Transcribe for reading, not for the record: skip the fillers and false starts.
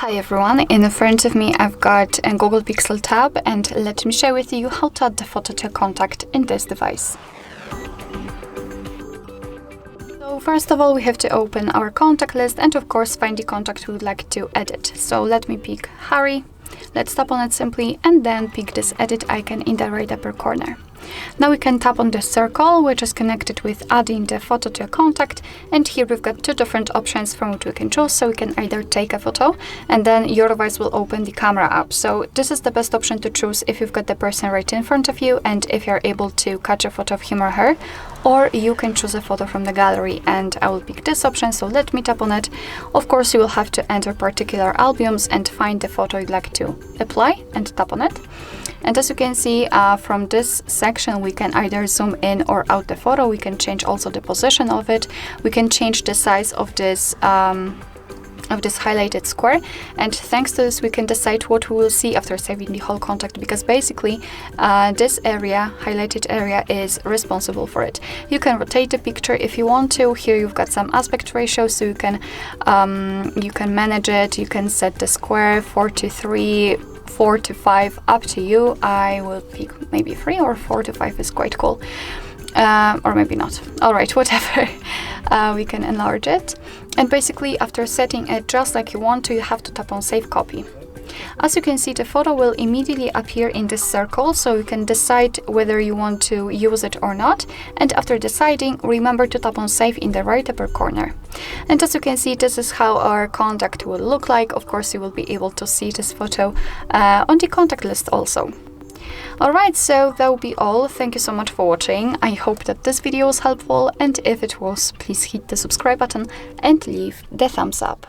Hi everyone, in front of me I've got a Google Pixel tab, and let me share with you how to add the photo to a contact in this device. So first of all, we have to open our contact list and of course find the contact we would like to edit. So let me pick Harry, let's tap on it simply and then pick this edit icon in the right upper corner. Now we can tap on the circle, which is connected with adding the photo to a contact, and here we've got two different options from which we can choose. So we can either take a photo and then your device will open the camera app. So this is the best option to choose if you've got the person right in front of you and if you're able to catch a photo of him or her, or you can choose a photo from the gallery, and I will pick this option. So let me tap on it. Of course, you will have to enter particular albums and find the photo you'd like to apply and tap on it. And as you can see from this section, we can either zoom in or out the photo. We can change also the position of it. We can change the size of this highlighted square, and thanks to this we can decide what we will see after saving the whole contact, because basically this area, highlighted area, is responsible for it. You can rotate the picture if you want to. Here you've got some aspect ratio, so you can manage it. You can set the square 4:3, 4:5, up to you. I will pick maybe 3, or 4:5 is quite cool. Or maybe not. Alright, whatever. We can enlarge it. And basically, after setting it just like you want to, you have to tap on Save Copy. As you can see, the photo will immediately appear in this circle, so you can decide whether you want to use it or not. And after deciding, remember to tap on Save in the right upper corner. And as you can see, this is how our contact will look like. Of course, you will be able to see this photo on the contact list also. Alright, so that will be all. Thank you so much for watching. I hope that this video was helpful, and if it was, please hit the subscribe button and leave the thumbs up.